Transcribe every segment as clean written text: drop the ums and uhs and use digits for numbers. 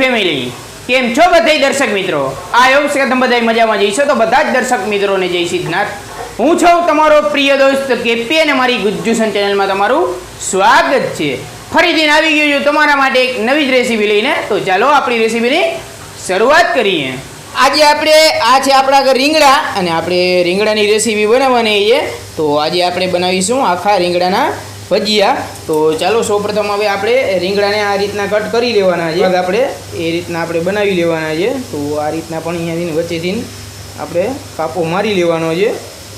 Family, કેમ છો બધા દર્શક મિત્રો? આ એવું છે કે તમે બધા મજામાં જઈશો તો બધા જ દર્શક મિત્રોને જય સિદ્ધનાથ. હું છું તમારો પ્રિય દોસ્ત કેપી અને મારી ગુજ્જુસન ચેનલમાં તમારું સ્વાગત છે. ફરીથી આવી ગયો છું તમારા માટે એક નવી જ રેસીપી લઈને. તો ચાલો આપણી રેસીપીની શરૂઆત કરીએ. આજે આપણે આ છે આપણા ઘર રીંગણા અને આપણે રીંગણાની રેસીપી બનાવવાની છે. તો આજે આપણે બનાવીશું આખા રીંગણાના ભજીયા. તો ચાલો સૌપ્રથમ હવે આપણે રીંગણાને આ રીતના કટ કરી લેવાના છે. આપણે એ રીતના આપણે બનાવી લેવાના છે. તો આ રીતના પણ અહીંયાથી વચ્ચેથી આપણે કાપો મારી લેવાનો છે.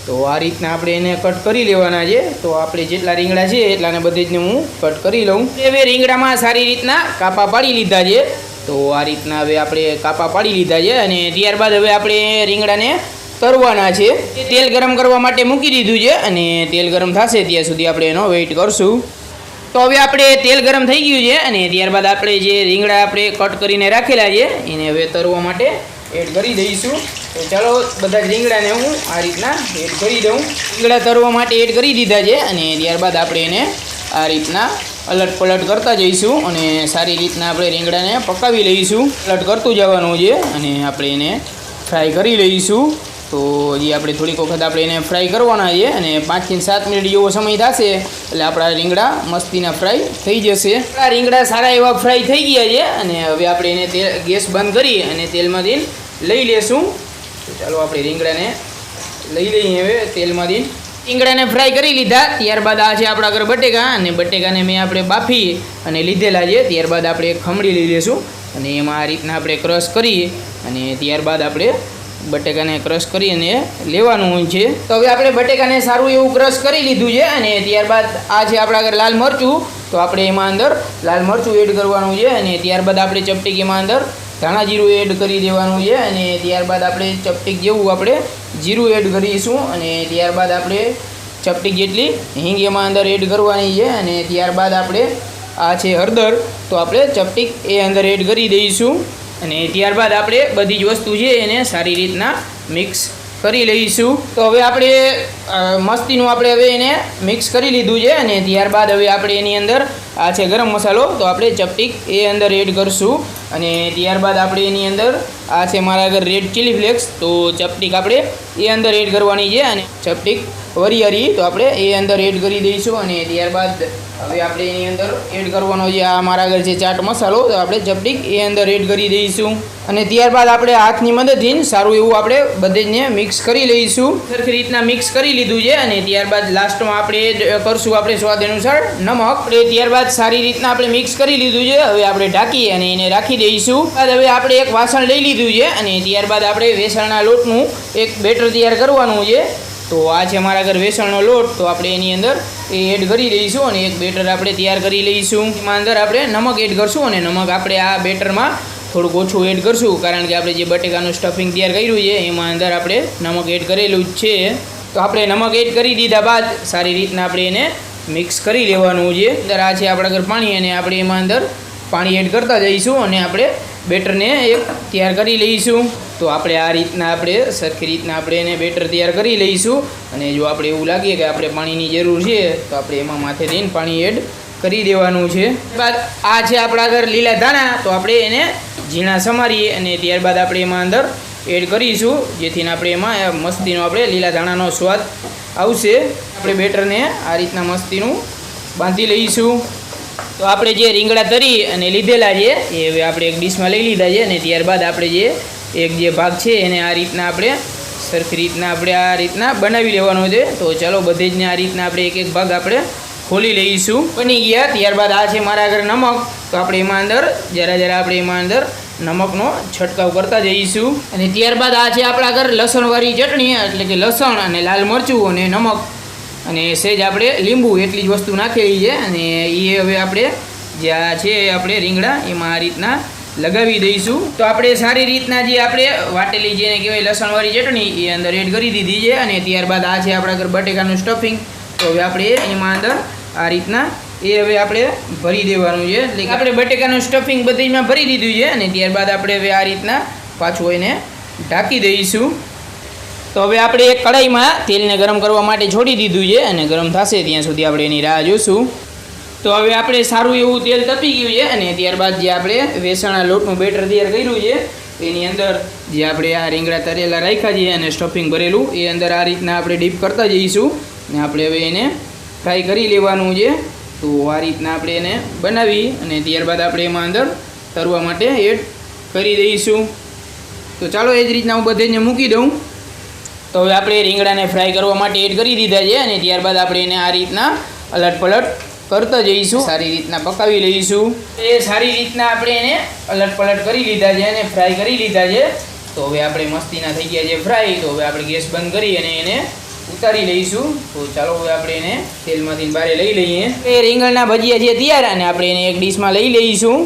તો આ રીતના આપણે એને કટ કરી લેવાના છે. તો આપણે જેટલા રીંગણા છે એટલાને બધે જ હું કટ કરી લઉં. હવે રીંગણામાં સારી રીતના કાપા પાડી લીધા છે. તો આ રીતના હવે આપણે કાપા પાડી લીધા છે અને ત્યારબાદ હવે આપણે રીંગણાને તરવાના છે. તેલ ગરમ કરવા માટે મૂકી દીધું છે અને તેલ ગરમ થશે ત્યાં સુધી આપણે એનો વેઇટ કરશું. તો હવે આપણે તેલ ગરમ થઈ ગયું છે અને ત્યારબાદ આપણે જે રીંગણા આપણે કટ કરીને રાખેલા છે એને હવે તરવા માટે એડ કરી દઈશું. તો ચાલો બધા જ રીંગણાને હું આ રીતના એડ કરી દઉં. રીંગણા તરવા માટે એડ કરી દીધા છે અને ત્યારબાદ આપણે એને આ રીતના અલટ પલટ કરતા જઈશું અને સારી રીતના આપણે રીંગણાને પકાવી લઈશું. પલટ કરતું જવાનું છે અને આપણે એને ફ્રાય કરી લઈશું. તો હજી આપણે થોડીક વખત આપણે એને ફ્રાય કરવાના છે અને 5 થી 7 મિનિટ જેવો સમય થશે એટલે આપણા રીંગણા મસ્તીના ફ્રાય થઈ જશે. આપણા રીંગણા સારા એવા ફ્રાય થઈ ગયા છે અને હવે આપણે એને ગેસ બંધ કરી અને તેલમાંથી લઈ લેશું. તો ચાલો આપણે રીંગણાને લઈ લઈએ હવે તેલમાંથી. રીંગણાને ફ્રાય કરી લીધા. ત્યારબાદ આ છે આપણા ઘર બટેકા અને બટેકાને મેં આપણે બાફી અને લીધેલા છે. ત્યારબાદ આપણે ખમણી લઈ લઈશું અને એમાં આ રીતના આપણે ક્રશ કરી અને ત્યારબાદ આપણે બટેકાને ક્રશ કરી અને લેવાનું છે. તો હવે આપણે બટેકાને સારું એવું ક્રશ કરી લીધું છે અને ત્યારબાદ આ છે આપણા ઘર લાલ મરચું. તો આપણે એમાં અંદર લાલ મરચું એડ કરવાનું છે અને ત્યારબાદ આપણે ચપટીક એમાં અંદર ધાણા જીરું એડ કરી દેવાનું છે અને ત્યારબાદ આપણે ચપટીક જેવું આપણે જીરું એડ કરીશું અને ત્યારબાદ આપણે ચપટીક જેટલી હિંગ એમાં અંદર એડ કરવાની છે અને ત્યારબાદ આપણે આ છે હળદર. તો આપણે ચપટીક એ અંદર એડ કરી દઈશું અને ત્યારબાદ આપણે બધી જ વસ્તુ છે એને સારી રીતના મિક્સ કરી લઈશું. તો હવે આપણે મસ્તીનું આપણે હવે એને મિક્સ કરી લીધું છે અને ત્યારબાદ હવે આપણે એની અંદર આ છે ગરમ મસાલો. તો આપણે ચપટીક એ અંદર એડ કરશું અને ત્યારબાદ આપણે એની અંદર આ છે મારા આગળ રેડ ચીલી ફ્લેક્સ. તો ચપટીક આપણે એ અંદર એડ કરવાની છે અને ચપટીક વરિયાળી તો આપણે એ અંદર એડ કરી દઈશું અને ત્યારબાદ હવે આપણે એની અંદર એડ કરવાનો છે આ મારા આગળ છે ચાટ મસાલો. તો આપણે ચપટીક એ અંદર એડ કરી દઈશું અને ત્યારબાદ આપણે હાથની મદદથી સારું એવું આપણે બધેને મિક્સ કરી લઈશું. સરખી રીતના મિક્સ કરી લીધું છે અને ત્યારબાદ લાસ્ટમાં આપણે એડ કરશું આપણે સ્વાદ અનુસાર નમક. આપણે ત્યારબાદ સારી રીતના આપણે મિક્સ કરી લીધું છે. હવે આપણે ઢાંકી અને એને રાખી દઈશું. હવે આપણે એક વાસણ લઈ લીધું છે અને ત્યારબાદ આપણે વેસણના લોટનું એક બેટર તૈયાર કરવાનું છે. તો આ છે મારા ઘર વેસણનો લોટ. તો આપણે એની અંદર એ એડ કરી દઈશું અને એક બેટર આપણે તૈયાર કરી લઈશું. એમાં અંદર આપણે નમક એડ કરશું અને નમક આપણે આ બેટરમાં થોડુંક ઓછું એડ કરશું કારણ કે આપણે જે બટેકાનું સ્ટફિંગ તૈયાર કર્યું છે એમાં અંદર આપણે નમક એડ કરેલું જ છે. તો આપણે નમક એડ કરી દીધા બાદ સારી રીતના આપણે એને મિક્સ કરી લેવાનું છે. અંદર આ છે આપણા ઘર પાણી અને આપણે એમાં અંદર પાણી એડ કરતા જઈશું અને આપણે બેટરને એક તૈયાર કરી લઈશું. તો આપણે આ રીતના આપણે સરખી રીતના આપણે એને બેટર તૈયાર કરી લઈશું અને જો આપણે એવું લાગે કે આપણે પાણીની જરૂર છે તો આપણે એમાં માથે દઈને પાણી એડ કરી દેવાનું છે. ત્યારબાદ આ છે આપણા ઘર લીલા ધાણા. તો આપણે એને ઝીણા સમારીએ અને ત્યારબાદ આપણે એમાં અંદર એડ કરીશું જેથી આપણે એમાં મસ્તીનો આપણે લીલા ધાણાનો સ્વાદ આવશે. આપણે બેટરને આ રીતના મસ્તીનું બાંધી લઈશું. તો આપણે જે રીંગણા તરી અને લીધેલા છે એ હવે આપણે એક ડીશમાં લઈ લીધા છે અને ત્યારબાદ આપણે જે ભાગ છે એને આ રીતના આપણે સરખી રીતના આપણે આ રીતના બનાવી લેવાનો છે. તો ચાલો બધે જને આ રીતના આપણે એક ભાગ આપણે ખોલી લઈશું. બની ગયા. ત્યારબાદ આ છે મારા આગળ નમક. તો આપણે એમાં અંદર જરા આપણે એમાં અંદર નમકનો છંટકાવ કરતા જઈશું અને ત્યારબાદ આ છે આપણા ઘર લસણવાળી ચટણી એટલે કે લસણ અને લાલ મરચું અને નમક અને સહેજ આપણે લીંબુ એટલી જ વસ્તુ નાખેલી છે અને એ હવે આપણે જે આ છે આપણે રીંગણા એમાં આ રીતના લગાવી દઈશું. તો આપણે સારી રીતના જે આપણે વાટેલી જેને કહેવાય લસણવાળી ચટણી એ અંદર એડ કરી દીધી છે અને ત્યારબાદ આ છે આપણા ઘર બટેકાનું સ્ટફિંગ. તો હવે આપણે એમાં અંદર આ રીતના એ હવે આપણે ભરી દેવાનું છે. એટલે આપણે બટેકાનું સ્ટફિંગ બધીમાં ભરી દીધું છે અને ત્યારબાદ આપણે હવે આ રીતના પાછું એને ઢાંકી દઈશું. તો હવે આપણે એક કઢાઈમાં તેલને ગરમ કરવા માટે છોડી દીધું છે અને ગરમ થશે ત્યાં સુધી આપણે એની રાહ જોઈશું. તો તો હવે આપણે સારું એવું તેલ તપી ગયું છે અને ત્યારબાદ જે આપણે વેસણના લોટનું બેટર તૈયાર કર્યું છે એની અંદર જે આપણે આ રીંગણા તરેલા રાખ્યા છે અને સ્ટફિંગ ભરેલું એ અંદર આ રીતના આપણે ડીપ કરતા જઈશું અને આપણે હવે એને ફ્રાય કરી લેવાનું છે. તો આ રીતના આપણે એને બનાવી અને ત્યારબાદ આપણે એમાં અંદર તરવા માટે એડ કરી દઈશું. તો ચાલો એ જ રીતના હું બધેને મૂકી દઉં. તો હવે આપણે રીંગણાને ફ્રાય કરવા માટે એડ કરી દીધા છે અને ત્યારબાદ આપણે એને આ રીતના અલટ પલટ કરતા જઈશું, સારી રીતના પકાવી લઈશું. એ સારી રીતના આપણે એને અલટ પલટ કરી લીધા છે અને ફ્રાય કરી લીધા છે. તો હવે આપણે મસ્તીના થઈ ગયા છે ફ્રાય. તો હવે આપણે ગેસ બંધ કરી અને એને ઉતારી લઈશું. તો ચાલો હવે આપણે એને તેલમાંથી બહાર લઈ લઈએ. એ રીંગણના ભજીયા છે તૈયાર અને આપણે એને એક ડીશમાં લઈ લઈશું.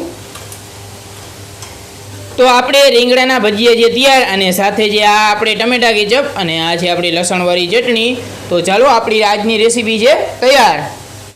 તો આપણે રીંગણાના ભજીયા છે તૈયાર અને સાથે જે આ આપણે ટમેટા કેચપ અને આ છે આપણી લસણવાળી ચટણી. તો ચાલો આપણી આજની રેસીપી છે તૈયાર.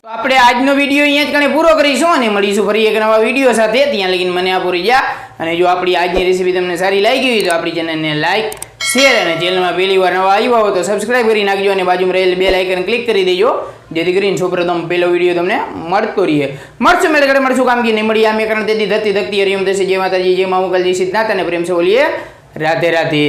તો આપણે આજનો વિડીયો અહીંયા જ કણે પૂરો કરીશું અને મળીશું ફરી એક નવા વિડીયો સાથે. ત્યાં લગીને મને આપો રજા. અને જો આપણી આજની રેસીપી તમને સારી લાગી હોય તો આપણી ચેનલને લાઈક, શેર અને ચેનલમાં પહેલી વાર નવા આવ્યા હોય તો સબસ્ક્રાઈબ કરી નાખજો અને બાજુમાં રહેલ બેલ આઇકન ક્લિક કરી દેજો જેથી કરીને સૌપ્રથમ પહેલો વિડીયો તમને મળતો રહે. મળશું મેળ ઘડે મળશું કામ કી નહીં મળી આમે કારણ તેથી ધરતી ધકતી હરિયમ થશે. જય માતાજી, જય મા મોગલ, જય સિદ્ધનાથ અને પ્રેમ સે બોલીએ રાધે રાધે.